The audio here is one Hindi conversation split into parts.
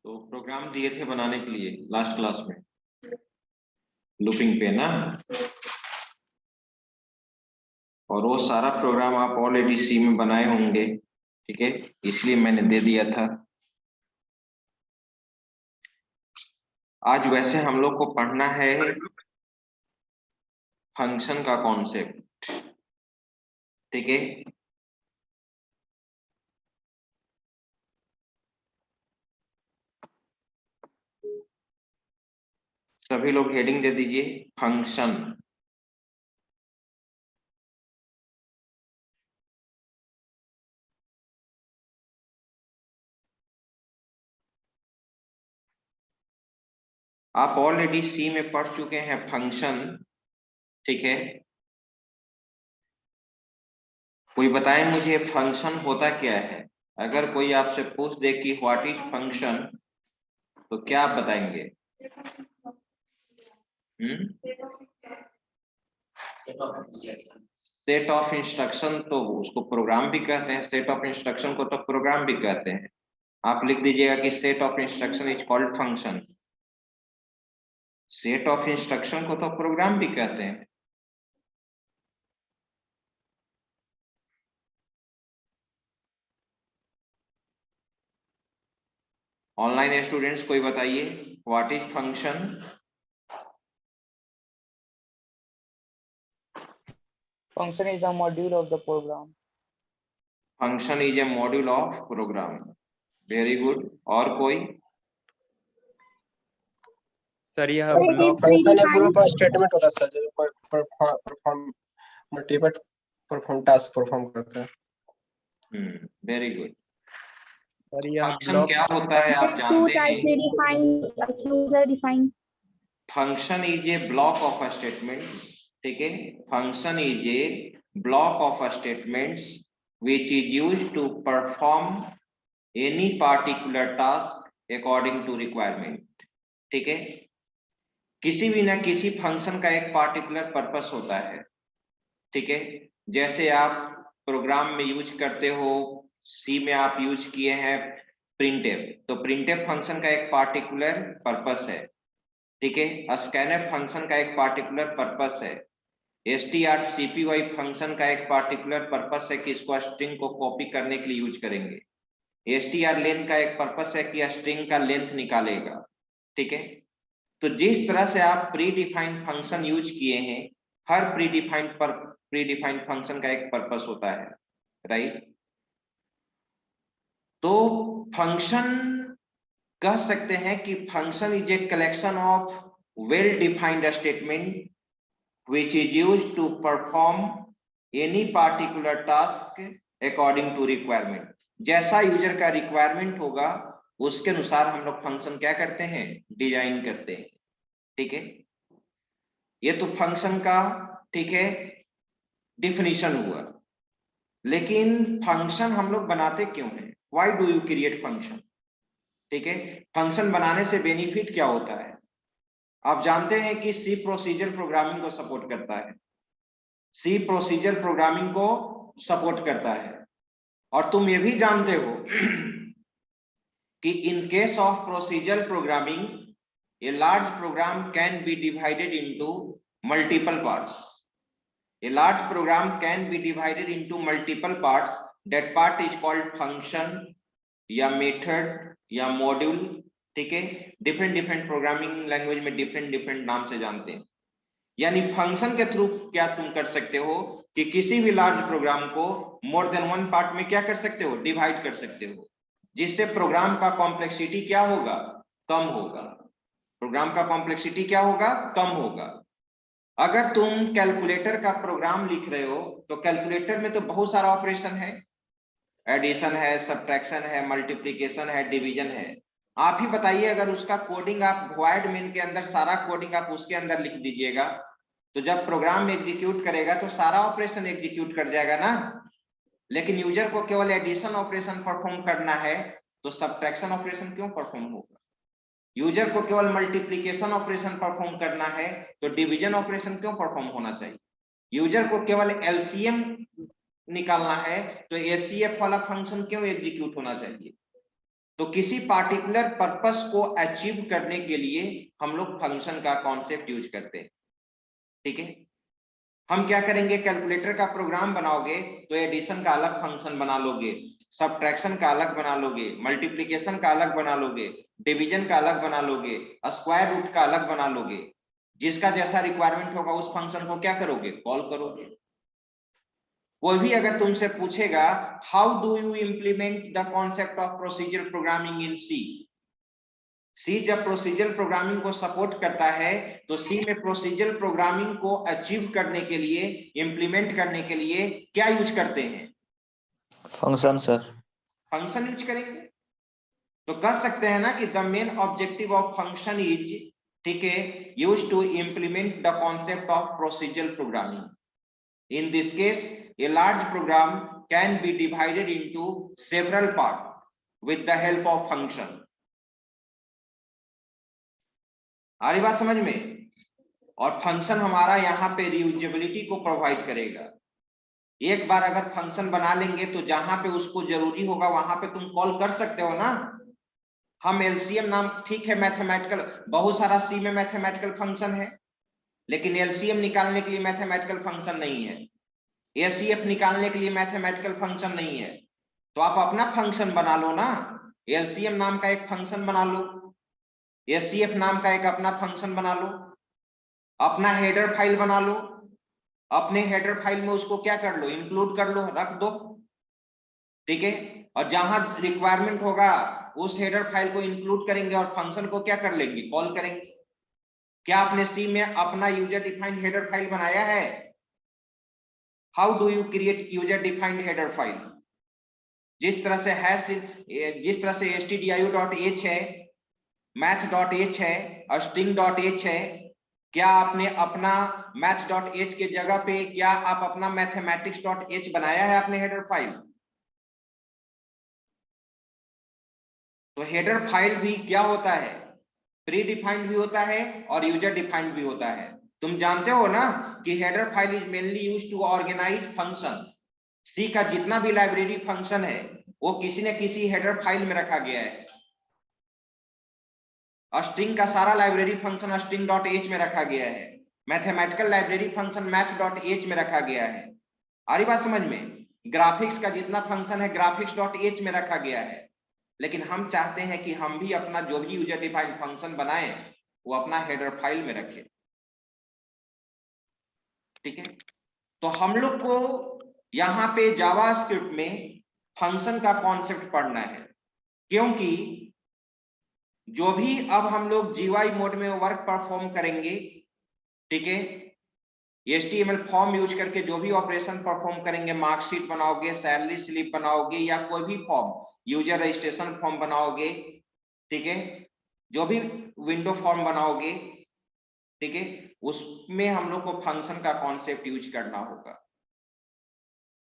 तो प्रोग्राम दिए थे बनाने के लिए लास्ट क्लास में लूपिंग पे ना, और वो सारा प्रोग्राम आप ऑलरेडी सी में बनाए होंगे, ठीक है, इसलिए मैंने दे दिया था। आज वैसे हम लोग को पढ़ना है फंक्शन का कॉन्सेप्ट, ठीक है। सभी लोग हेडिंग दे दीजिए फंक्शन। आप ऑलरेडी सी में पढ़ चुके हैं फंक्शन, ठीक है। कोई बताए मुझे फंक्शन होता क्या है। अगर कोई आपसे पूछ दे कि व्हाट इज फंक्शन, तो क्या आप बताएंगे? सेट ऑफ इंस्ट्रक्शन, तो उसको प्रोग्राम भी कहते हैं। सेट ऑफ इंस्ट्रक्शन को तो प्रोग्राम भी कहते हैं। आप लिख दीजिएगा कि set of instruction is called function. Set of instruction को तो प्रोग्राम भी कहते हैं। ऑनलाइन स्टूडेंट्स कोई बताइए what is function. Function is a module of the program. Function is a module of program. Very good. और कोई? सर यह फंक्शन एक ग्रुप ऑफ स्टेटमेंट होता है सर, जो perform multiple perform task perform करता है। Very good. सर यह फंक्शन क्या होता है आप जानते हैं? User define. Function is A block of a statement, ठीक है। Function is A block of a statements which is used to perform any particular task according to requirement, ठीक है। किसी भी ना किसी फंक्शन का एक पार्टिकुलर पर्पस होता है, ठीक है। जैसे आप प्रोग्राम में यूज करते हो, सी में आप यूज किए हैं प्रिंटफ, तो प्रिंटफ फंक्शन का एक पार्टिकुलर पर्पस है, ठीक है। स्कैनफ फंक्शन का एक पार्टिकुलर पर्पस है। strcpy फंक्शन का एक पार्टिकुलर पर्पस है कि इसको स्ट्रिंग को कॉपी करने के लिए यूज करेंगे। strlen का एक पर्पस है कि स्ट्रिंग का लेंथ निकालेगा, ठीक है। तो जिस तरह से आप प्री डिफाइंड फंक्शन यूज किए हैं, हर प्री डिफाइंड फंक्शन का एक पर्पस होता है, राइट। तो फंक्शन कह सकते हैं कि function is a collection of well defined statement which is used to perform any particular task according to requirement। जैसा यूजर का रिक्वायरमेंट होगा उसके अनुसार हम लोग फंक्शन क्या करते हैं, डिजाइन करते हैं, ठीक है। ये तो फंक्शन का, ठीक है, डिफिनीशन हुआ। लेकिन फंक्शन हम लोग बनाते क्यों हैं? Why do you create function, ठीक है। फंक्शन बनाने से बेनिफिट क्या होता है? आप जानते हैं कि सी प्रोसीजर प्रोग्रामिंग को सपोर्ट करता है। सी प्रोसीजर प्रोग्रामिंग को सपोर्ट करता है। और तुम ये भी जानते हो कि in case of procedure programming a large program can be divided into multiple parts. A large program can be divided into multiple parts. That part is called function या मेथड या मॉड्यूल, ठीक है। डिफरेंट प्रोग्रामिंग लैंग्वेज में डिफरेंट नाम से जानते हैं। यानी फंक्शन के थ्रू क्या तुम कर सकते हो कि किसी भी लार्ज प्रोग्राम को मोर देन वन पार्ट में क्या कर सकते हो, डिवाइड कर सकते हो, जिससे प्रोग्राम का कॉम्प्लेक्सिटी क्या होगा, कम होगा। प्रोग्राम का कॉम्प्लेक्सिटी क्या होगा, कम होगा। अगर तुम कैलकुलेटर का प्रोग्राम लिख रहे हो तो कैलकुलेटर में तो बहुत सारा ऑपरेशन है, एडिशन है, सब्ट्रैक्शन है, मल्टीप्लीकेशन है, डिवीजन है। आप ही बताइए, अगर उसका कोडिंग आप void मेन के अंदर सारा कोडिंग आप उसके अंदर लिख दीजिएगा, तो जब प्रोग्राम एग्जीक्यूट करेगा तो सारा ऑपरेशन एग्जीक्यूट कर जाएगा ना। लेकिन यूजर को केवल एडिशन ऑपरेशन परफॉर्म करना है तो सब्ट्रैक्शन ऑपरेशन क्यों परफॉर्म होगा? यूजर को केवल मल्टीप्लीकेशन ऑपरेशन परफॉर्म करना है तो डिवीजन ऑपरेशन क्यों परफॉर्म होना चाहिए? यूजर को केवल एलसीएम निकालना है तो एचसीएफ वाला फंक्शन क्यों एग्जीक्यूट होना चाहिए? तो किसी पार्टिकुलर पर्पस को अचीव करने के लिए हम लोग फंक्शन का कॉन्सेप्ट यूज करते हैं। ठीक है, हम क्या करेंगे, कैलकुलेटर का प्रोग्राम बनाओगे तो एडिशन का अलग फंक्शन बना लोगे, सब्ट्रैक्शन का अलग बना लोगे, मल्टीप्लिकेशन का अलग बना लोगे, डिवीजन का अलग बना लोगे, स्क्वायर रूट का अलग बना लोगे। जिसका जैसा रिक्वायरमेंट होगा उस फंक्शन को क्या करोगे, कॉल करोगे। कोई भी अगर तुमसे पूछेगा how do you implement the concept of procedure programming in C, C जब प्रोसीजर प्रोग्रामिंग को सपोर्ट करता है तो सी में प्रोसीजर प्रोग्रामिंग को अचीव करने के लिए, इंप्लीमेंट करने के लिए क्या यूज करते हैं, फंक्शन सर। फंक्शन यूज करेंगे। तो कह सकते हैं ना कि the main objective of function is, ठीक है, use to implement the concept of procedure programming. In this case a large program can be divided into several parts with the help of function। आ रही बात समझ में? और फंक्शन हमारा यहाँ पे रियूजेबिलिटी को प्रोवाइड करेगा। एक बार अगर फंक्शन बना लेंगे तो जहां पे उसको जरूरी होगा वहां पे तुम कॉल कर सकते हो ना। हम एलसीएम नाम, ठीक है, मैथमेटिकल, बहुत सारा सी में मैथमेटिकल फंक्शन है, लेकिन एलसीएम निकालने के लिए मैथमेटिकल फंक्शन नहीं है, एसीएफ निकालने के लिए मैथमेटिकल फंक्शन नहीं है। तो आप अपना फंक्शन बना लो ना, एलसीएम नाम का एक फंक्शन बना लो, एसीएफ नाम का एक अपना फंक्शन बना लो, अपना हेडर फाइल बना लो, अपने हेडर फाइल में उसको क्या कर लो, इंक्लूड कर लो, रख दो। ठीक है, और जहां रिक्वायरमेंट होगा उस हेडर फाइल को इंक्लूड करेंगे और फंक्शन को क्या कर लेंगे, कॉल करेंगे। क्या आपने सी में अपना यूजर डिफाइंड हेडर फाइल बनाया है? How do you create user defined header file? जिस तरह से हैश, जिस तरह से stdio.h है, math.h है और string.h है, क्या आपने अपना math.h के जगह पे क्या आप अपना mathematics.h बनाया है अपने हेडर फाइल? तो हेडर फाइल भी क्या होता है, प्री डिफाइंड भी होता है और यूजर डिफाइंड भी होता है। तुम जानते हो ना कि header file is mainly used to organise function. C का जितना भी लाइब्रेरी फंक्शन है वो किसी न किसी हेडर फाइल में रखा गया है। स्ट्रिंग का सारा लाइब्रेरी फंक्शन string.h में रखा गया है, मैथमेटिकल लाइब्रेरी फंक्शन math.h में रखा गया है। आ रही बात समझ में? ग्राफिक्स का जितना फंक्शन है graphics.h में रखा गया है। लेकिन हम चाहते हैं कि हम भी अपना जो भी यूजर डिफाइंड फंक्शन बनाए वो अपना हेडर फाइल में रखें। ठीक है, तो हम लोग को यहाँ पे जावास्क्रिप्ट में फंक्शन का कॉन्सेप्ट पढ़ना है, क्योंकि जो भी अब हम लोग जीयूआई मोड में वर्क परफॉर्म करेंगे, ठीक है, HTML फॉर्म यूज करके जो भी ऑपरेशन परफॉर्म करेंगे, मार्कशीट बनाओगे, सैलरी स्लिप बनाओगे या कोई भी फॉर्म, यूजर रजिस्ट्रेशन फॉर्म बनाओगे, ठीक है, जो भी विंडो फॉर्म बनाओगे, ठीक है, उसमें हम लोग को फंक्शन का कॉन्सेप्ट यूज करना होगा।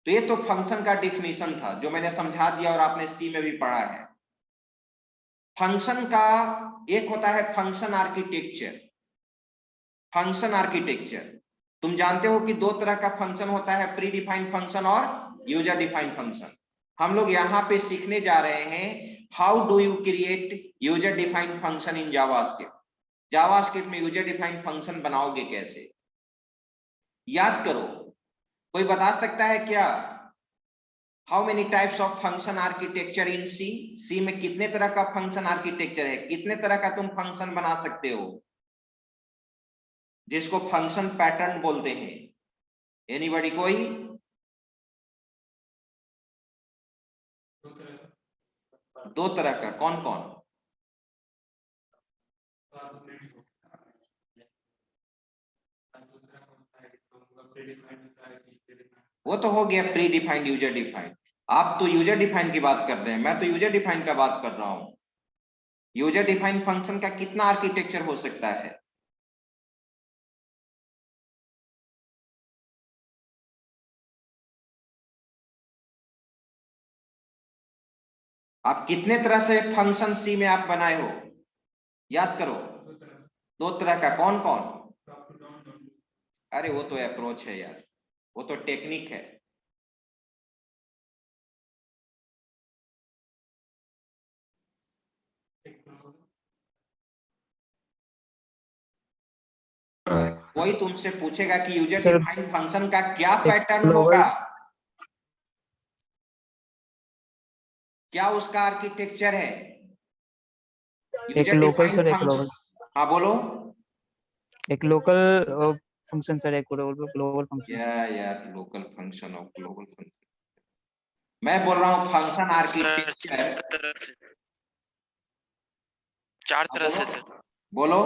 तो ये तो फंक्शन का डिफिनीशन था जो मैंने समझा दिया और आपने सी में भी पढ़ा है। फंक्शन का एक होता है फंक्शन आर्किटेक्चर। फंक्शन आर्किटेक्चर तुम जानते हो कि दो तरह का फंक्शन होता है, प्री डिफाइंड फंक्शन और यूजर डिफाइंड फंक्शन। हम लोग यहाँ पे सीखने जा रहे हैं how do you create user defined function in JavaScript. JavaScript में यूजर डिफाइंड फंक्शन बनाओगे कैसे, याद करो। कोई बता सकता है क्या, how many types of function architecture in C? C में कितने तरह का फंक्शन आर्किटेक्चर है, कितने तरह का तुम फंक्शन बना सकते हो, जिसको फंक्शन पैटर्न बोलते हैं? एनीबॉडी? कोई? दो तरह का, कौन कौन? वो तो हो गया प्री डिफाइंड, यूजर डिफाइंड। आप तो यूजर डिफाइंड की बात कर रहे हैं, मैं तो यूजर डिफाइंड का बात कर रहा हूं। यूजर डिफाइंड फंक्शन का कितना आर्किटेक्चर हो सकता है? आप कितने तरह से फंक्शन सी में आप बनाए हो, याद करो। दो तरह का, कौन कौन? अरे वो तो अप्रोच है यार, वो तो टेक्निक है। कोई तुमसे पूछेगा कि यूजर Sir, डिफाइंड फंक्शन का क्या एक पैटर्न global- होगा, क्या उसका आर्किटेक्चर है, एक यूजर लोकल डिफाइंड सर, एक फंक्शन। ग्लोबल। हाँ बोलो। एक लोकल फंक्शन सर, एक ग्लोबल फंक्शन। यार लोकल फंक्शन और ग्लोबल फंक्शन, मैं बोल रहा हूँ फंक्शन आर्किटेक्चर। चार तरह से सर, बोलो।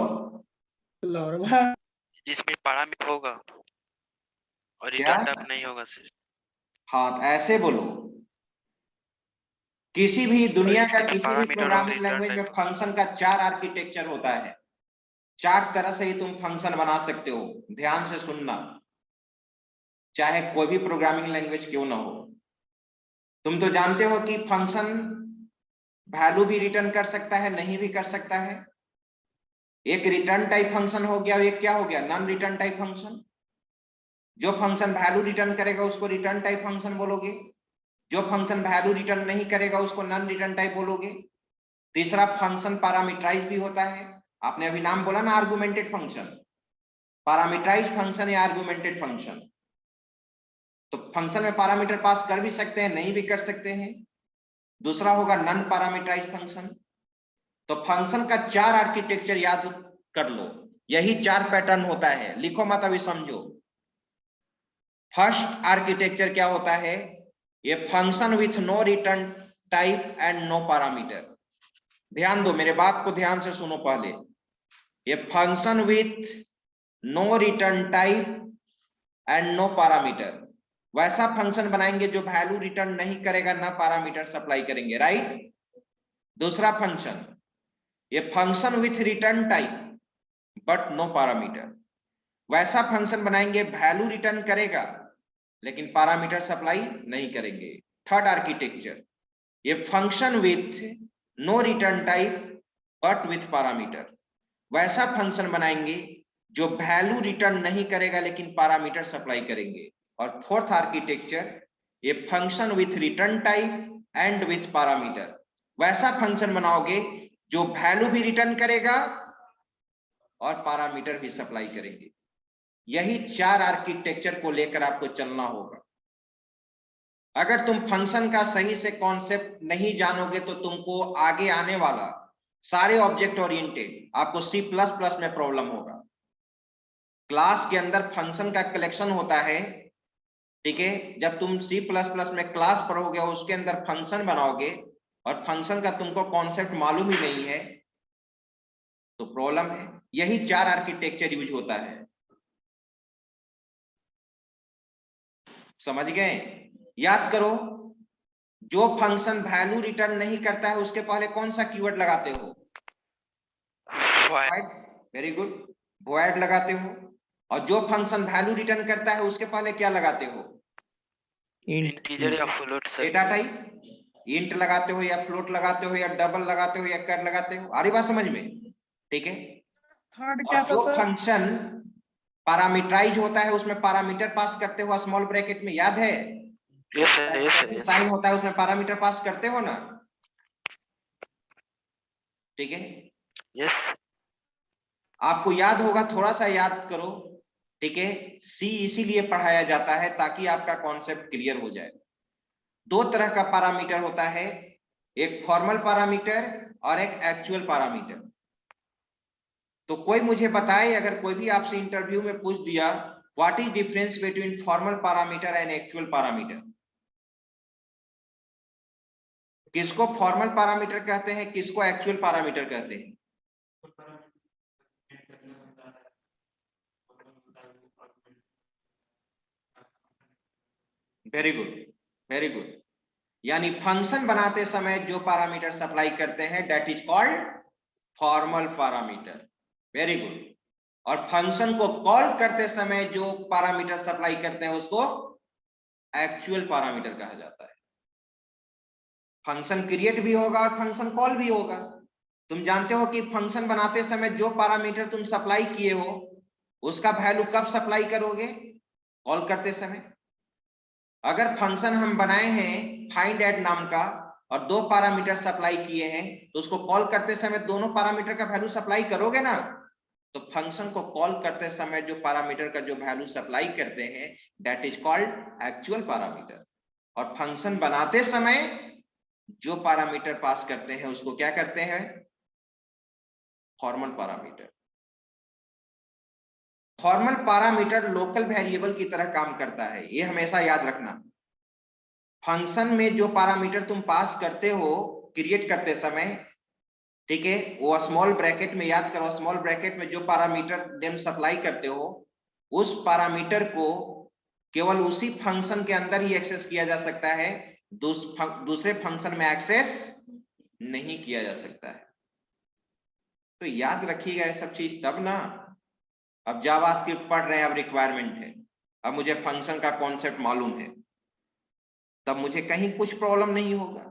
जिसमें पैरामीटर होगा और क्या? रिटर्न टाइप नहीं होगा सर। हाँ तो ऐसे बोलो, किसी भी दुनिया का किसी भी पैरामीटर और प्रोग्रामिंग रिटर्न लैंग्वेज में टाइप। फंक्शन का 4 आर्किटेक्चर होता है। 4 तरह से ही तुम फंक्शन बना सकते हो, ध्यान से सुनना, चाहे कोई भी प्रोग्रामिंग लैंग्वेज क्यों ना हो। तुम तो जानते हो कि फंक्शन वैल्यू भी रिटर्न कर सकता है, नहीं भी कर सकता है। एक रिटर्न टाइप फंक्शन हो गया, एक क्या हो गया, नॉन रिटर्न टाइप फंक्शन। जो फंक्शन वैल्यू रिटर्न करेगा उसको रिटर्न टाइप फंक्शन बोलोगे, जो फंक्शन वैल्यू रिटर्न नहीं करेगा उसको नॉन रिटर्न टाइप बोलोगे। तीसरा, फंक्शन पैरामीटराइज भी होता है। आपने अभी नाम बोला ना, आर्गुमेंटेड फंक्शन। पैरामीटराइज फंक्शन या आर्गुमेंटेड फंक्शन, तो फंक्शन में पैरामीटर पास कर भी सकते हैं, नहीं भी कर सकते हैं। दूसरा होगा नॉन पैरामीटराइज फंक्शन। तो फंक्शन का 4 आर्किटेक्चर याद कर लो, यही 4 पैटर्न होता है, लिखो मत अभी समझो। फर्स्ट आर्किटेक्चर क्या होता है, ये function with no return type and no parameter. ध्यान दो, मेरे बात को ध्यान से सुनो पहले। ये function with no return type and no parameter, वैसा फंक्शन बनाएंगे जो वैल्यू रिटर्न नहीं करेगा, ना पैरामीटर सप्लाई करेंगे, राइट। दूसरा फंक्शन, ये function with return type but no parameter, वैसा फंक्शन बनाएंगे वैल्यू रिटर्न करेगा लेकिन पैरामीटर सप्लाई नहीं करेंगे। थर्ड आर्किटेक्चर, ये function with no return type but with parameter, वैसा फंक्शन बनाएंगे जो वैल्यू रिटर्न नहीं करेगा लेकिन पैरामीटर सप्लाई करेंगे। और फोर्थ आर्किटेक्चर, ये function with return type and with parameter, वैसा फंक्शन बनाओगे जो वैल्यू भी रिटर्न करेगा और पैरामीटर भी सप्लाई करेंगे। यही 4 आर्किटेक्चर को लेकर आपको चलना होगा। अगर तुम फंक्शन का सही से कॉन्सेप्ट नहीं जानोगे तो तुमको आगे आने वाला सारे ऑब्जेक्ट ओरिएंटेड, आपको C++ में प्रॉब्लम होगा। क्लास के अंदर फंक्शन का कलेक्शन होता है, ठीक है। जब तुम C++ में क्लास पढ़ोगे और उसके अंदर फंक्शन बनाओगे और फंक्शन का तुमको कॉन्सेप्ट मालूम ही नहीं है तो प्रॉब्लम है। यही 4 आर्किटेक्चर यूज होता है, समझ गए। याद करो, जो फंक्शन वैल्यू रिटर्न नहीं करता है उसके पहले कौन सा कीवर्ड लगाते हो, void, वेरी गुड, void लगाते हो। और जो फंक्शन वैल्यू रिटर्न करता है उसके पहले क्या लगाते हो, इंटीजर या float sir. Data type, int लगाते हो या फ्लोट लगाते हो या डबल लगाते हो या कर लगाते हो, आ रही बात समझ में, ठीक है। और जो फंक्शन पैरामीटराइज होता है उसमें पैरामीटर पास करते हो स्मॉल ब्रैकेट में, याद है। Yes sir, yes sir, yes sign होता है उसमें पैरामीटर पास करते हो ना, ठीक है। यस। आपको याद होगा, थोड़ा सा याद करो, ठीक है। सी इसीलिए पढ़ाया जाता है ताकि आपका कॉन्सेप्ट क्लियर हो जाए। 2 तरह का पैरामीटर होता है, एक फॉर्मल पैरामीटर और एक एक्चुअल पैरामीटर। तो कोई मुझे बताए, अगर कोई भी आपसे इंटरव्यू में पूछ दिया what is difference between formal parameter and actual parameter, किसको फॉर्मल पैरामीटर कहते हैं, किसको एक्चुअल पैरामीटर कहते हैं। Very good, very good. यानी फंक्शन बनाते समय जो पैरामीटर सप्लाई करते हैं that is called formal parameter, very good. और फंक्शन को कॉल करते समय जो पैरामीटर सप्लाई करते हैं उसको एक्चुअल पैरामीटर कहा जाता है। फंक्शन क्रिएट भी होगा और फंक्शन कॉल भी होगा। तुम जानते हो कि फंक्शन बनाते समय जो पैरामीटर तुम सप्लाई किए हो उसका वैल्यू कब सप्लाई करोगे, कॉल करते समय। अगर फंक्शन हम बनाए हैं फाइंड एट नाम का और दो पैरामीटर सप्लाई किए हैं, तो उसको कॉल करते समय दोनों पैरामीटर का वैल्यू सप्लाई करोगे ना। तो फंक्शन को कॉल करते समय जो पैरामीटर का जो वैल्यू सप्लाई करते हैं that is called actual parameter. और फंक्शन बनाते समय जो पैरामीटर पास करते हैं उसको क्या करते हैं, formal parameter. Formal parameter local variable की तरह काम करता है, ये हमेशा याद रखना। फंक्शन में जो पैरामीटर तुम पास करते हो क्रिएट करते समय, ठीक है, वो स्मॉल ब्रैकेट में याद करो, स्मॉल ब्रैकेट में जो पैरामीटर नेम सप्लाई करते हो उस पैरामीटर को केवल उसी फंक्शन के अंदर ही एक्सेस किया जा सकता है, दूसरे फंक्शन में एक्सेस नहीं किया जा सकता है। तो याद रखिएगा ये सब चीज, तब ना। अब जावास्क्रिप्ट पढ़ रहे हैं, अब रिक्वायरमेंट है, अब मुझे फंक्शन का कॉन्सेप्ट मालूम है, तब मुझे कहीं कुछ प्रॉब्लम नहीं होगा।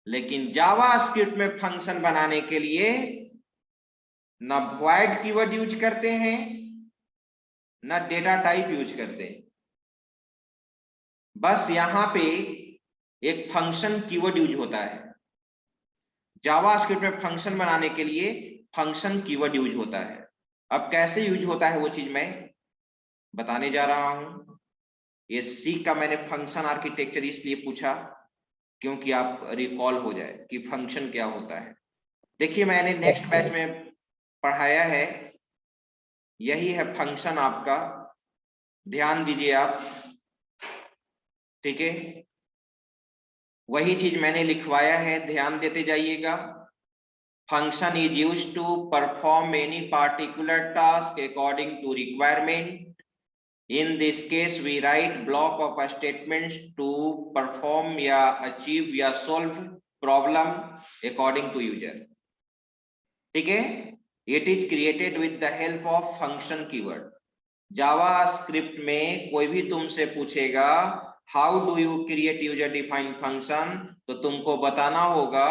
लेकिन जावास्क्रिप्ट में फंक्शन बनाने के लिए ना वॉइड कीवर्ड यूज करते हैं ना डेटा टाइप यूज करते हैं, बस यहां पे एक फंक्शन कीवर्ड यूज होता है। जावास्क्रिप्ट में फंक्शन बनाने के लिए फंक्शन कीवर्ड यूज होता है। अब कैसे यूज होता है वो चीज मैं बताने जा रहा हूं। ये सी का मैंने फंक्शन आर्किटेक्चर इसलिए पूछा क्योंकि आप रिकॉल हो जाए कि फंक्शन क्या होता है। देखिए मैंने नेक्स्ट बैच में पढ़ाया है, यही है फंक्शन आपका, ध्यान दीजिए आप, ठीक है, वही चीज मैंने लिखवाया है, ध्यान देते जाइएगा। Function is used to perform any particular task according to requirement. In this case, we write block of statements to perform या achieve या solve problem according to user. ठीक है, it is created with the help of function keyword. JavaScript में कोई भी तुमसे पूछेगा how do you create user defined function, तो तुमको बताना होगा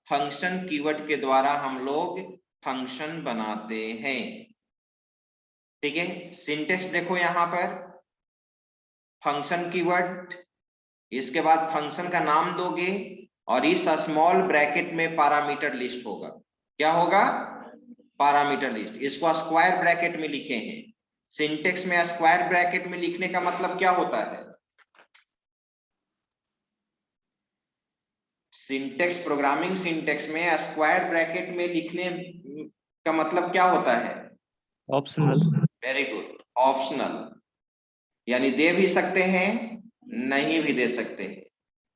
फंक्शन कीवर्ड के द्वारा हम लोग फंक्शन बनाते हैं। ठीक है, सिंटेक्स देखो यहां पर, फंक्शन कीवर्ड, इसके बाद फंक्शन का नाम दोगे और इस स्मॉल ब्रैकेट में पैरामीटर लिस्ट होगा। क्या होगा, पैरामीटर लिस्ट। इसको स्क्वायर ब्रैकेट में लिखे हैं। सिंटेक्स में स्क्वायर ब्रैकेट में लिखने का मतलब क्या होता है, सिंटेक्स, प्रोग्रामिंग सिंटेक्स में स्क्वायर ब्रैकेट में लिखने का मतलब क्या होता है, ऑप्शनल। वेरी गुड, ऑप्शनल, यानी दे भी सकते हैं नहीं भी दे सकते हैं।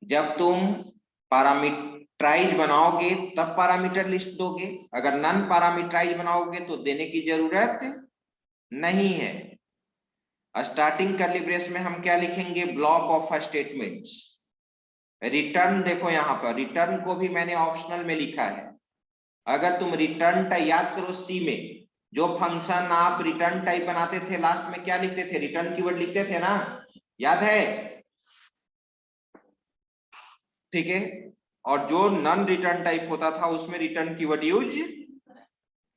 जब तुम पैरामीटराइज बनाओगे तब पैरामीटर लिस्ट दोगे, अगर नॉन पैरामीटराइज बनाओगे तो देने की जरूरत नहीं है। स्टार्टिंग कर्ली ब्रेस में हम क्या लिखेंगे, ब्लॉक ऑफ स्टेटमेंट्स। रिटर्न देखो यहां पर, रिटर्न को भी मैंने ऑप्शनल में लिखा है। अगर तुम रिटर्न टाइप याद करो, सी में जो फंक्शन आप रिटर्न टाइप बनाते थे लास्ट में क्या लिखते थे, रिटर्न कीवर्ड लिखते थे ना, याद है, ठीक है। और जो नॉन रिटर्न टाइप होता था उसमें रिटर्न कीवर्ड यूज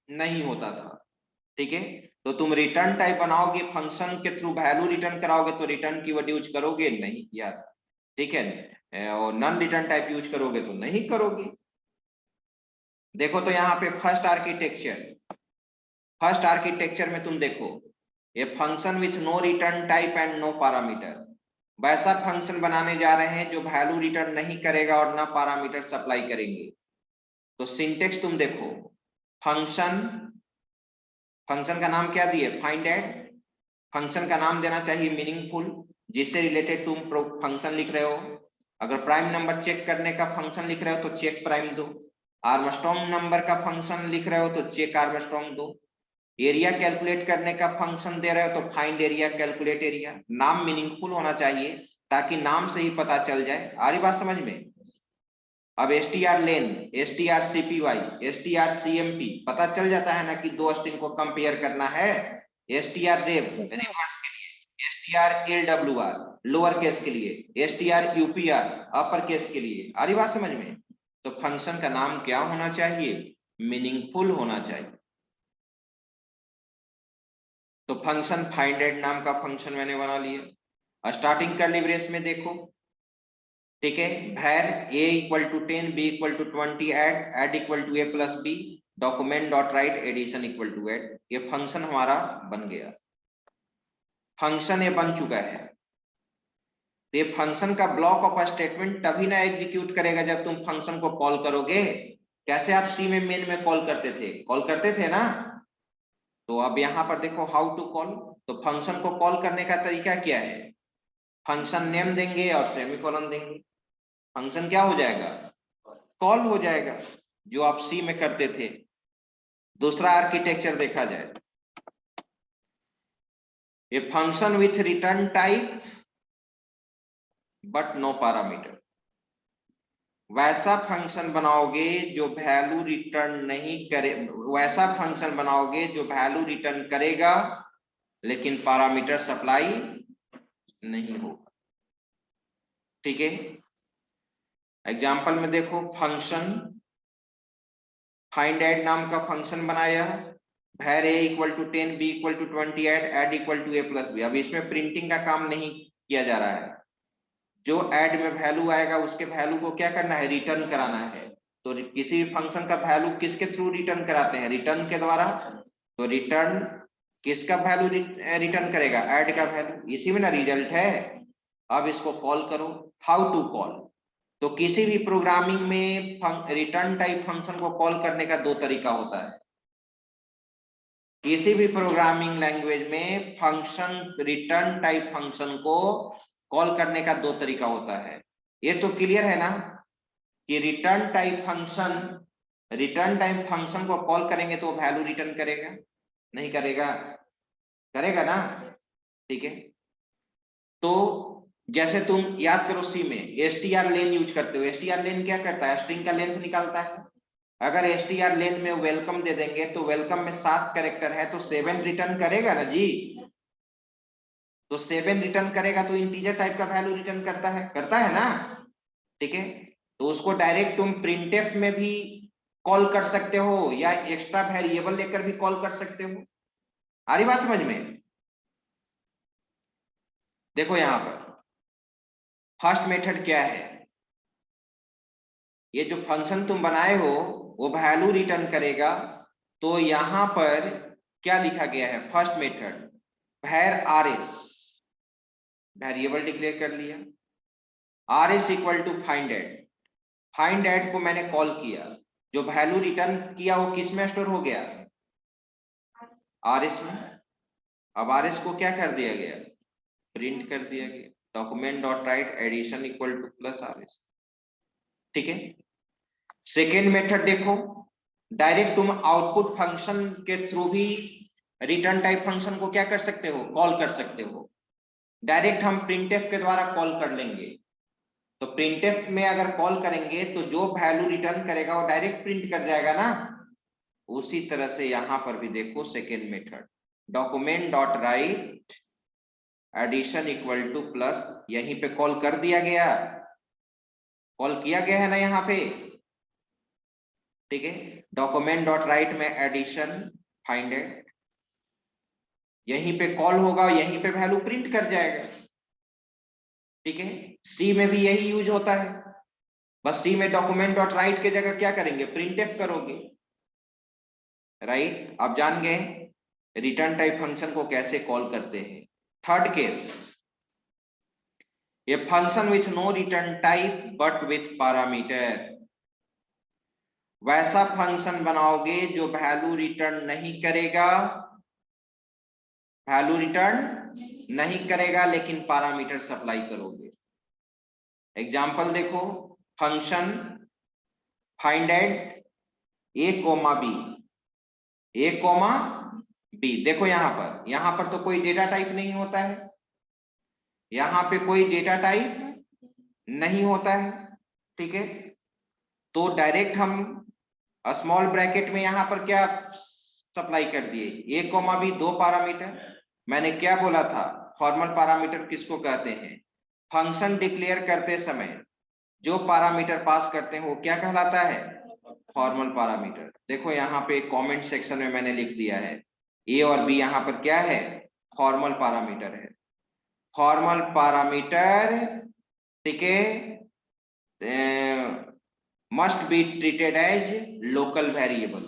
नहीं होता था, ठीक है। तो तुम रिटर्न टाइप बनाओगे, फंक्शन के थ्रू वैल्यू रिटर्न कराओगे तो रिटर्न कीवर्ड यूज करोगे नहीं यार, ठीक है। और नॉन रिटर्न टाइप यूज करोगे तो नहीं करोगे। देखो तो यहाँ पे फर्स्ट आर्किटेक्चर में तुम देखो, ये function with no return type and no parameter, वैसा फंक्शन बनाने जा रहे हैं जो वैल्यू रिटर्न नहीं करेगा और ना पैरामीटर सप्लाई करेंगे। तो सिंटेक्स तुम देखो, फंक्शन का नाम क्या दिए, फाइंड एट। फंक्शन का नाम देना चाहिए मीनिंगफुल, जिससे रिलेटेड तुम फंक्शन लिख रहे हो। अगर प्राइम नंबर चेक करने का फंक्शन लिख रहे हो तो चेक प्राइम दो, आर्मस्ट्रॉन्ग नंबर का फंक्शन लिख रहे हो तो चेक आर्मस्ट्रॉन्ग दो, एरिया कैलकुलेट करने का फंक्शन दे रहे हो तो फाइंड एरिया, कैलकुलेट एरिया। नाम मीनिंगफुल होना चाहिए ताकि नाम से ही पता चल जाए। आ रही बात समझ में। अब str_len, strcpy, strcmp पता चल जाता है ना कि दो स्ट्रिंग को कंपेयर करना है। strrev रिवर्स के लिए, strlwr लोअर केस के लिए, strupr अपर केस के लिए। आ रही बात समझ में। तो फंक्शन का नाम क्या होना चाहिए, मीनिंगफुल होना चाहिए। तो फंक्शन फाइंड एट नाम का फंक्शन मैंने बना लिया। स्टार्टिंग कर्ली ब्रेस में देखो, ठीक है, var a equal to 10, b equal to 20, add equal to a plus b, document dot write addition equal to add. ये फंक्शन हमारा बन गया, फंक्शन ये बन चुका है। तो ये फंक्शन का ब्लॉक ऑफ स्टेटमेंट तभी ना एग्जीक्यूट करेगा जब तुम फंक्शन को कॉल करोगे। कैसे आप सी में मेन में कॉल करते थे ना। तो अब यहाँ पर देखो हाउ टू कॉल। तो फंक्शन को कॉल करने का तरीका क्या है, फंक्शन नेम देंगे और सेमीकोलन देंगे, फंक्शन क्या हो जाएगा, कॉल हो जाएगा, जो आप सी में करते थे। दूसरा आर्किटेक्चर देखा जाए, ये function with return type but no parameter. वैसा फंक्शन बनाओगे जो वैल्यू रिटर्न नहीं करे, वैसा फंक्शन बनाओगे जो वैल्यू रिटर्न करेगा लेकिन पैरामीटर सप्लाई नहीं होगा। ठीक है, एग्जांपल में देखो, फंक्शन फाइंड ऐड नाम का फंक्शन बनाया, var a equal to 10, b equal to 20, add equal to a plus b। अब इसमें प्रिंटिंग का काम नहीं किया जा रहा है, जो ऐड में वैल्यू आएगा उसके वैल्यू को क्या करना है, रिटर्न कराना है। तो किसी भी फंक्शन का वैल्यू किसके थ्रू रिटर्न कराते हैं, रिटर्न के द्वारा। तो रिटर्न किसका वैल्यू रिटर्न करेगा, ऐड का वैल्यू, इसी में ना रिजल्ट है। अब इसको कॉल करो, हाउ टू कॉल। तो किसी भी प्रोग्रामिंग में रिटर्न टाइप फंक्शन को कॉल करने का दो तरीका होता है। किसी भी प्रोग्रामिंग लैंग्वेज में फंक्शन रिटर्न टाइप फंक्शन को कॉल करने का दो तरीका होता है। ये तो क्लियर है ना कि रिटर्न टाइप फंक्शन को कॉल करेंगे तो वैल्यू रिटर्न करेगा, नहीं करेगा, करेगा ना। ठीक है, तो जैसे तुम याद करो सी में str len यूज करते हो, str len क्या करता है, स्ट्रिंग का लेंथ निकालता है। अगर str len में वेलकम दे देंगे तो वेलकम में 7 कैरेक्टर है तो 7 रिटर्न करेगा ना जी। तो 7 रिटर्न करेगा तो इंटीजर टाइप का वैल्यू रिटर्न करता है ना। ठीक है, तो उसको डायरेक्ट तुम प्रिंटफ में भी कॉल कर सकते हो या एक्स्ट्रा वेरिएबल लेकर भी कॉल कर सकते हो। आ रही बात समझ में। देखो यहां पर फर्स्ट मेथड क्या है, ये जो फंक्शन तुम बनाए हो वो वैल्यू रिटर्न करेगा। तो यहां पर क्या लिखा गया है, first method var rs, variable declare कर लिया, rs equal to find add को मैंने कॉल किया, जो वैल्यू रिटर्न किया वो किस में स्टोर हो गया, rs में। अब rs को क्या कर दिया गया, प्रिंट कर दिया गया, document dot write addition equal to plus rs। ठीक है, सेकेंड मेथड देखो, डायरेक्ट तुम आउटपुट फंक्शन के थ्रू भी रिटर्न टाइप फंक्शन को क्या कर सकते हो, कॉल कर सकते हो। डायरेक्ट हम प्रिंटफ के द्वारा कॉल कर लेंगे। तो प्रिंटफ में अगर कॉल करेंगे तो जो वैल्यू रिटर्न करेगा वो डायरेक्ट प्रिंट कर जाएगा ना। उसी तरह से यहां पर भी देखो second method document dot write addition equal to plus, यहीं पे कॉल कर दिया गया, कॉल किया गया है ना यहाँ पे। ठीक है, डॉक्यूमेंट डॉट राइट में एडिशन फाइंड ऐड, यहीं पे कॉल होगा, यहीं पे वैल्यू प्रिंट कर जाएगा। ठीक है, सी में भी यही यूज होता है, बस सी में डॉक्यूमेंट डॉट राइट के जगह क्या करेंगे, प्रिंटफ करोगे। राइट, आप जान गए रिटर्न टाइप फंक्शन को कैसे कॉल करते हैं। थर्ड केस, ये function with no return type but with parameter. वैसा फंक्शन बनाओगे जो वैल्यू रिटर्न नहीं करेगा लेकिन पैरामीटर सप्लाई करोगे। एग्जांपल देखो, function find add a b। देखो यहां पर तो कोई डेटा टाइप नहीं होता है, यहां पे कोई डेटा टाइप नहीं होता है। ठीक है, तो डायरेक्ट हम स्मॉल ब्रैकेट में यहां पर क्या सप्लाई कर दिए, a b, 2 पैरामीटर। मैंने क्या बोला था, फॉर्मल पैरामीटर किसको कहते हैं, फंक्शन डिक्लेयर करते समय जो पैरामीटर पास करते हैं वो क्या कहलाता है, फॉर्मल पैरामीटर। देखो यहाँ पे कमेंट सेक्शन में मैंने लिख दिया है a और b यहाँ पर क्या है, फॉर्मल पैरामीटर है। फॉर्मल पैरामीटर, ठीक है, must be treated as local variable.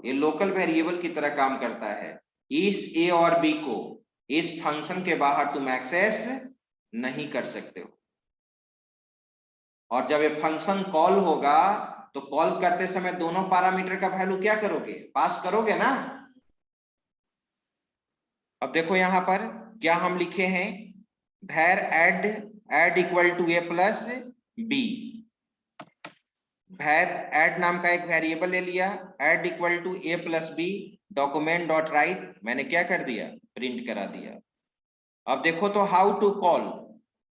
ये लोकल वेरिएबल की तरह काम करता है। इस ए और बी को इस फंक्शन के बाहर तुम एक्सेस नहीं कर सकते हो। और जब ये फंक्शन कॉल होगा तो कॉल करते समय दोनों पैरामीटर का वैल्यू क्या करोगे, पास करोगे ना। अब देखो यहां पर क्या हम लिखे हैं, var add equal to A plus b. Var add नाम का एक वेरिएबल ले लिया, add equal to A plus b, document dot write, मैंने क्या कर दिया, प्रिंट करा दिया। अब देखो तो हाउ टू कॉल,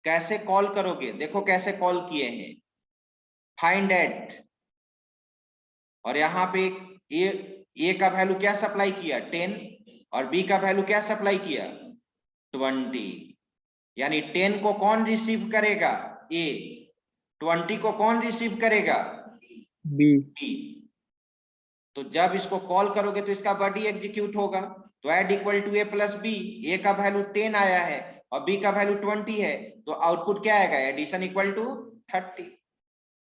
कैसे कॉल करोगे, देखो कैसे कॉल किए हैं, फाइंड एट, और यहाँ पे ए का वैल्यू क्या सप्लाई किया 10 और बी का वैल्यू क्या सप्लाई किया 20, यानी 10 को कौन रिसीव करेगा, ए, 20 को कौन रिसीव करेगा, बी। बी। तो जब इसको कॉल करोगे तो इसका बॉडी एग्जीक्यूट होगा। तो add equal to A plus B, A का वैल्यू 10 आया है और बी का वैल्यू 20 है, तो आउटपुट क्या आएगा, एडिशन इक्वल टू 30।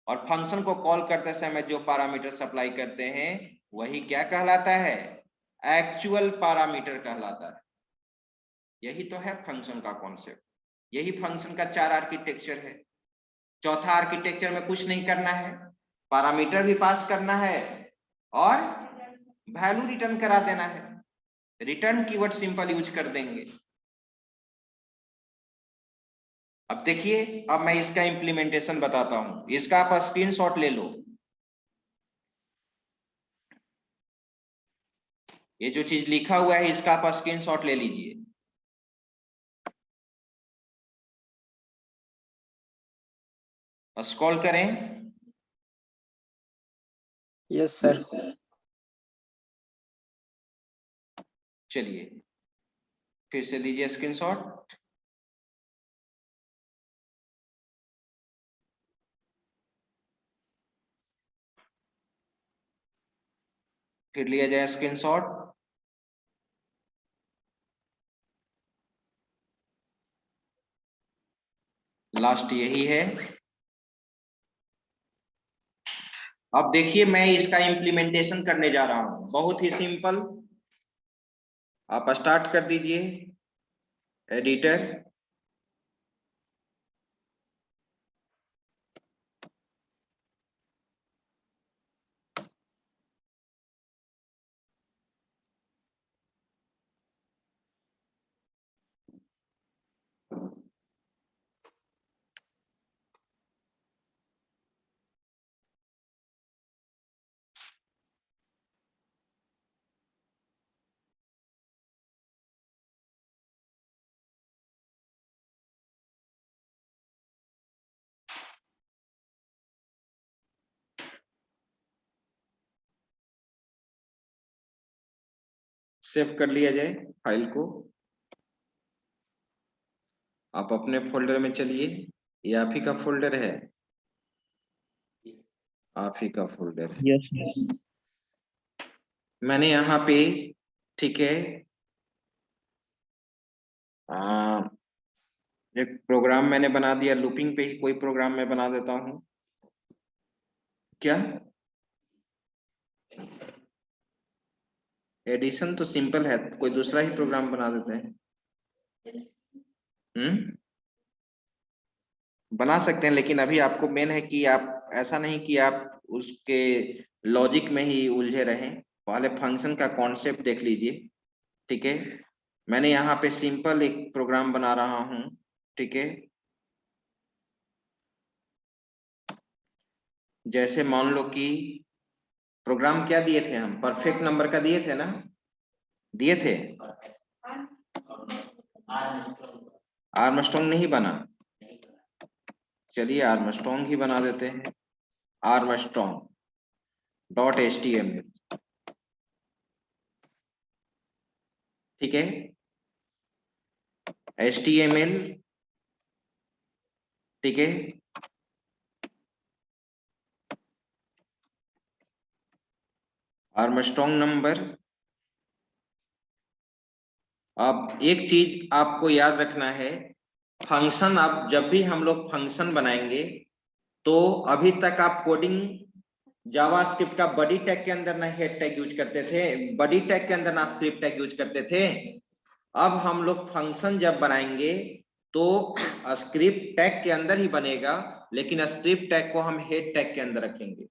और फंक्शन को कॉल करते समय जो पैरामीटर सप्लाई करते हैं वही क्या कहलाता है, एक्चुअल पैरामीटर कहलाता है। यही तो है फंक्शन का कॉन्सेप्ट, यही फंक्शन का 4 आर्किटेक्चर है। चौथा आर्किटेक्चर में कुछ नहीं करना है, पैरामीटर भी पास करना है और वैल्यू रिटर्न करा देना है। रिटर्न कीवर्ड सिंपल यूज कर देंगे। अब देखिए, अब मैं इसका इंप्लीमेंटेशन बताता हूं, इसका आप स्क्रीनशॉट ले लो। ये जो चीज लिखा हुआ है इसका आप स्क्रीनशॉट ले लीजिए। स्क्रॉल करें। Yes sir. चलिए फिर से लीजिए स्क्रीनशॉट। फिर लिया जाए स्क्रीनशॉट। लास्ट यही है। अब देखिए मैं इसका इंप्लीमेंटेशन करने जा रहा हूं, बहुत ही सिंपल। आप स्टार्ट कर दीजिए एडिटर। सेव कर लिया जाए फाइल को। आप अपने फोल्डर में चलिए, ये आप ही का फोल्डर है, आप ही का फोल्डर है। यस। मैंने यहाँ पे, ठीक है, एक प्रोग्राम मैंने बना दिया, लूपिंग पे ही कोई प्रोग्राम मैं बना देता हूं। क्या एडिशन तो सिंपल है, कोई दूसरा ही प्रोग्राम बना देते हैं। बना सकते हैं, लेकिन अभी आपको मेन है कि आप ऐसा नहीं कि आप उसके लॉजिक में ही उलझे रहें, पहले फंक्शन का कॉन्सेप्ट देख लीजिए। ठीक है, मैंने यहाँ पे सिंपल एक प्रोग्राम बना रहा हूं। ठीक है, जैसे मान लो कि प्रोग्राम क्या दिए थे हम, परफेक्ट नंबर का दिए थे ना, दिए थे। आर्मस्ट्रॉन्ग नहीं बना, चलिए आर्मस्ट्रॉन्ग ही बना देते हैं। Armstrong dot HTML। ठीक है, HTML। ठीक है, आर्मस्ट्रॉन्ग नंबर। अब एक चीज आपको याद रखना है, फंक्शन, अब जब भी हम लोग फंक्शन बनाएंगे, तो अभी तक आप कोडिंग जावास्क्रिप्ट का बॉडी टैग के अंदर ना हेड टैग यूज करते थे, बॉडी टैग के अंदर ना स्क्रिप्ट टैग यूज करते थे। अब हम लोग फंक्शन जब बनाएंगे तो स्क्रिप्ट टैग के अंदर ही बनेगा, लेकिन स्क्रिप्ट टैग को हम हेड टैग के अंदर रखेंगे।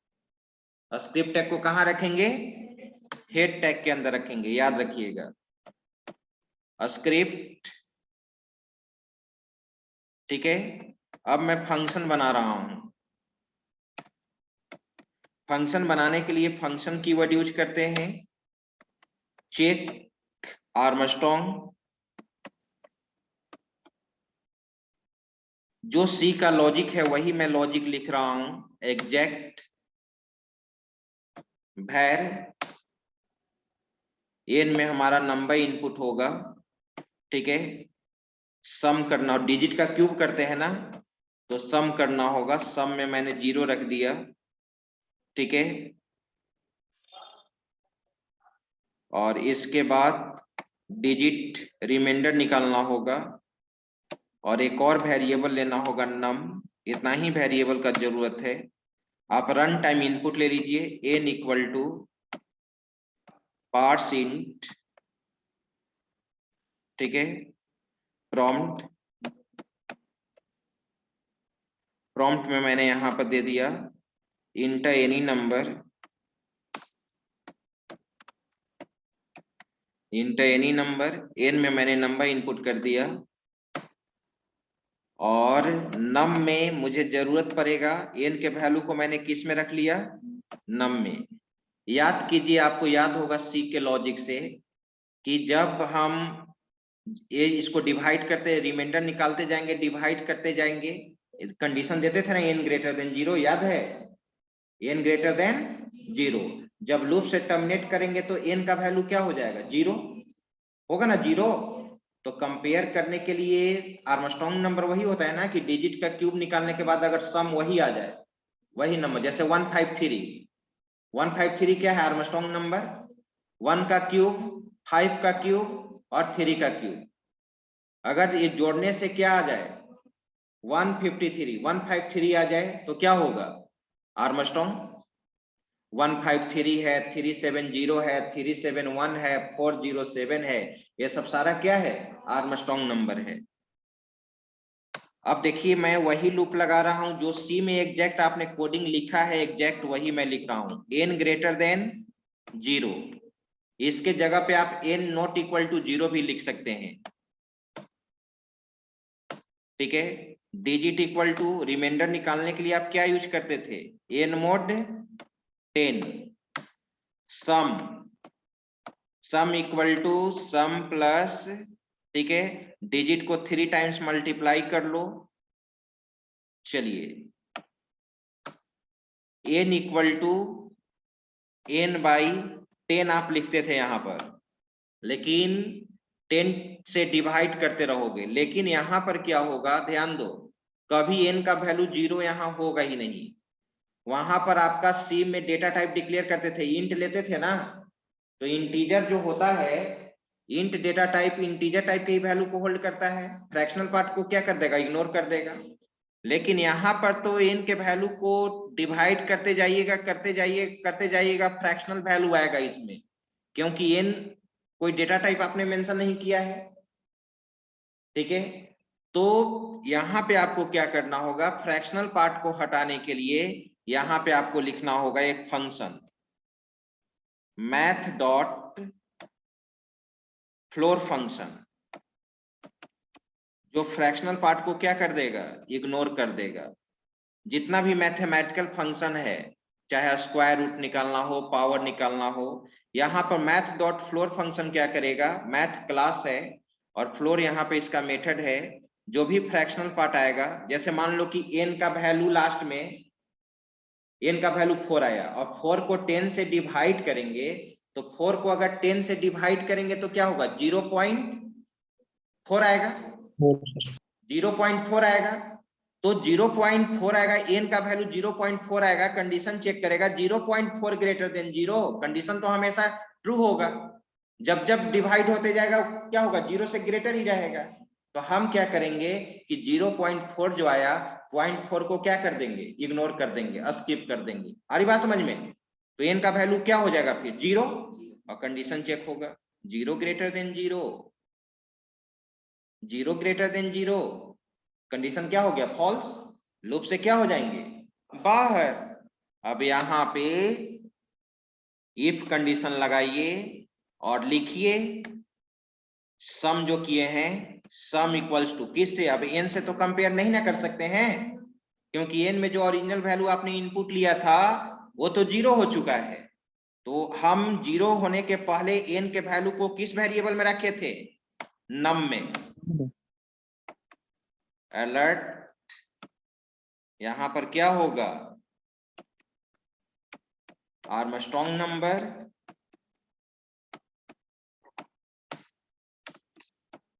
स्क्रिप्ट टैग को कहां रखेंगे? हेड टैग के अंदर रखेंगे, याद रखिएगा। स्क्रिप्ट, ठीक है। अब मैं फंक्शन बना रहा हूं। फंक्शन बनाने के लिए फंक्शन कीवर्ड यूज करते हैं, चेक आर्मस्ट्रॉन्ग। जो सी का लॉजिक है वही मैं लॉजिक लिख रहा हूं, एग्जैक्ट भैर एन में हमारा नंबर इनपुट होगा, ठीक है। सम करना, डिजिट का क्यूब करते हैं ना, तो सम करना होगा। सम में मैंने 0 रख दिया, ठीक है। और इसके बाद डिजिट रिमाइंडर निकालना होगा और एक और वेरिएबल लेना होगा नम। इतना ही वेरिएबल का जरूरत है। आप रन टाइम इनपुट ले लीजिए, n equal to parse int, ठीक है। प्रॉम्प्ट में मैंने यहां पर दे दिया int any number, int any number. N में मैंने नंबर इनपुट कर दिया और नम में मुझे जरूरत पड़ेगा, एन के वैल्यू को मैंने किस में रख लिया? नम में। याद कीजिए, आपको याद होगा सी के लॉजिक से कि जब हम ये इसको डिवाइड करते, रिमाइंडर निकालते जाएंगे, डिवाइड करते जाएंगे, कंडीशन देते थे ना एन ग्रेटर देन 0, याद है? N greater than 0। जब लूप से टर्मिनेट करेंगे तो एन का वैल्यू क्या हो जाएगा? 0 होगा ना, 0। तो कंपेयर करने के लिए आर्मस्ट्रॉन्ग नंबर वही होता है ना कि डिजिट का क्यूब निकालने के बाद अगर सम वही आ जाए, वही नंबर। जैसे 153 क्या है आर्मस्ट्रॉन्ग नंबर? 1 का क्यूब, 5 का क्यूब और 3 का क्यूब। अगर ये जोड़ने से क्या आ जाए? 153 आ जाए तो क्या होगा? आर्मस्ट्रॉन्ग 153 है, 370 है, 371 है, 407 है, ये सब सारा क्या है? आर्मस्ट्रॉन्ग नंबर है। अब देखिए, मैं वही लूप लगा रहा हूं जो सी में एग्जैक्ट आपने कोडिंग लिखा है, एग्जैक्ट वही मैं लिख रहा हूं। n ग्रेटर देन 0, इसके जगह पे आप n नॉट इक्वल टू 0 भी लिख सकते हैं, ठीक है। डिजिट इक्वल टू, रिमाइंडर निकालने के लिए आप क्या यूज करते थे? n mod 10, sum equal to sum plus, ठीक है, डिजिट को 3 टाइम्स मल्टीप्लाई कर लो। चलिए, n equal to n by 10 आप लिखते थे यहां पर, लेकिन 10 से डिवाइड करते रहोगे। लेकिन यहां पर क्या होगा, ध्यान दो, कभी n का वैल्यू 0 यहां होगा ही नहीं। वहां पर आपका सी में डेटा टाइप डिक्लेयर करते थे, इंट लेते थे ना, तो इंटीजर जो होता है, int data type integer type की वैल्यू को होल्ड करता है, फ्रैक्शनल पार्ट को क्या कर देगा? इग्नोर कर देगा। लेकिन यहां पर तो n के वैल्यू को डिवाइड करते जाइएगा, करते जाइएगा, फ्रैक्शनल वैल्यू आएगा इसमें, क्योंकि n कोई डेटा टाइप आपने मेंशन नहीं किया है, ठीक है। तो यहां पे आपको क्या करना होगा? फ्रैक्शनल पार्ट को हटाने के लिए यहां पे आपको लिखना होगा एक function, math dot floor function, जो फ्रैक्शनल पार्ट को क्या कर देगा? इग्नोर कर देगा। जितना भी मैथमेटिकल फंक्शन है, चाहे स्क्वायर रूट निकालना हो, पावर निकालना हो, यहाँ पर मैथ डॉट फ्लोर फंक्शन क्या करेगा? मैथ क्लास है और फ्लोर यहाँ पे इसका मेथड है। जो भी फ्रैक्शनल पार्ट आएगा, जैसे मान लो कि n का वैल्यू लास्ट में, n का वैल्यू 4 आया और 4 को 10 से डिवाइड करेंगे, तो 4 को अगर 10 से डिवाइड करेंगे तो क्या होगा? 0.4 आएगा, 0.4 आएगा। तो 0.4 आएगा, n का वैल्यू 0.4 आएगा, कंडीशन चेक करेगा 0.4 ग्रेटर देन 0, कंडीशन तो हमेशा ट्रू होगा। जब जब डिवाइड होते जाएगा क्या होगा? 0 से ग्रेटर ही रहेगा। तो हम क्या करेंगे कि 0.4 जो आया 0.4 को क्या कर देंगे, इग्नोर कर देंगे, स्किप कर देंगे। आ रही बात समझ में? तो n का वैल्यू क्या हो जाएगा फिर 0 और कंडीशन चेक होगा 0 greater than 0, 0 greater than 0, condition क्या हो गया फॉल्स, लूप से क्या हो जाएंगे बाहर। अब यहाँ पे इफ कंडीशन लगाइए और लिखिए सम जो किए हैं सम इक्वल्स टू किससे, अब n से तो कंपेयर नहीं ना कर सकते हैं क्योंकि n में जो ओरिजिनल वैल्यू आपने इनपुट लिया था वो तो 0 हो चुका है। तो हम 0 होने के पहले n के वैल्यू को किस वेरिएबल में रखे थे, नम में। अलर्ट यहां पर क्या होगा, Armstrong number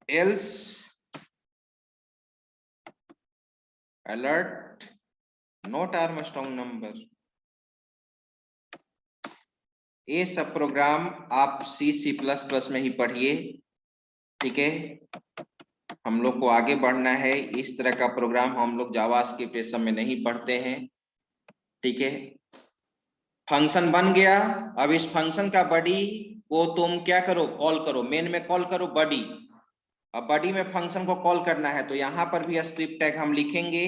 else alert not Armstrong number. ये सब प्रोग्राम आप C++ में ही पढ़िए, ठीक है। हम लोग को आगे बढ़ना है, इस तरह का प्रोग्राम हम लोग जावास्क्रिप्ट इस सब में नहीं पढ़ते हैं, ठीक है। फंक्शन बन गया, अब इस फंक्शन का बॉडी को तुम क्या करो, कॉल करो, मेन में कॉल करो बॉडी। अब बॉडी में फंक्शन को कॉल करना है तो यहां पर भी स्क्रिप्ट टैग हम लिखेंगे,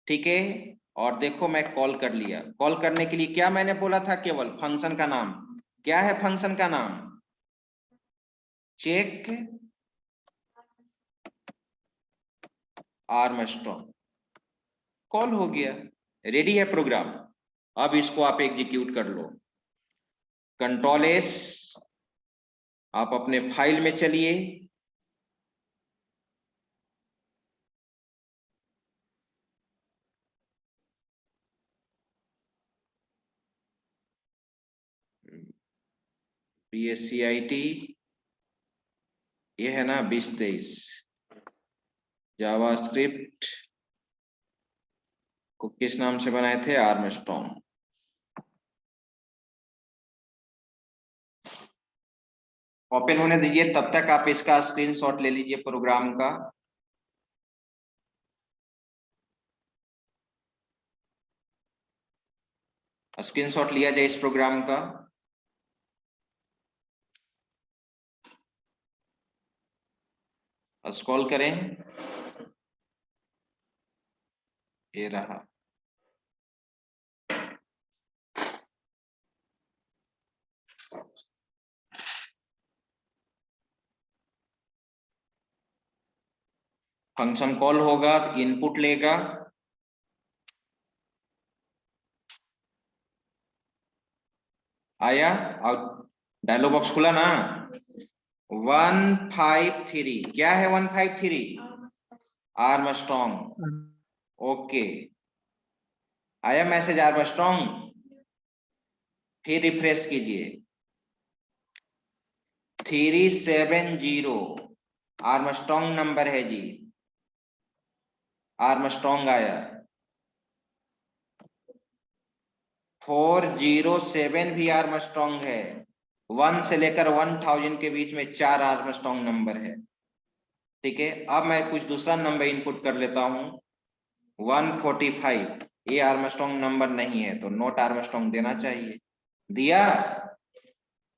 ठीक है। और देखो मैं कॉल कर लिया, कॉल करने के लिए क्या मैंने बोला था, केवल फंक्शन का नाम, क्या है फंक्शन का नाम, चेक आर्मस्ट्रांग, कॉल हो गया, रेडी है प्रोग्राम। अब इसको आप एग्जीक्यूट कर लो, कंट्रोल एस, आप अपने फाइल में चलिए, PSCIT ये है ना 2023, जावास्क्रिप्ट को किस नाम से बनाए थे, आर्मस्ट्रांग। ओपन होने दीजिए, तब तक आप इसका स्क्रीनशॉट ले लीजिए प्रोग्राम का। स्क्रीनशॉट लिया जाए इस प्रोग्राम का। स्क्रॉल करें, ये रहा। फंक्शन कॉल होगा, इनपुट लेगा, आया और डायलॉग बॉक्स खुला ना। 153 क्या है, 153 आर्मस्ट्रांग, ओके आया मैसेज आर्मस्ट्रांग। फिर रिफ्रेश कीजिए, 370 आर्मस्ट्रांग नंबर है जी, आर्मस्ट्रांग आया। 407 भी आर्मस्ट्रांग है, 1 से लेकर 1000 के बीच में 4 आर्मस्ट्रांग नंबर है, ठीक है। अब मैं कुछ दूसरा नंबर इनपुट कर लेता हूं, 145, ये आर्मस्ट्रांग नंबर नहीं है तो नॉट आर्मस्ट्रांग देना चाहिए, दिया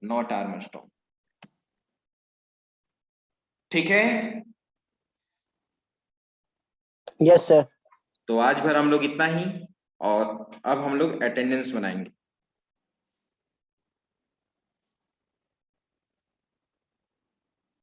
नॉट आर्मस्ट्रांग, ठीक है। Yes sir. तो आज भर हम लोग इतना ही, और अब हम लोग अटेंडेंस बनाएंगे।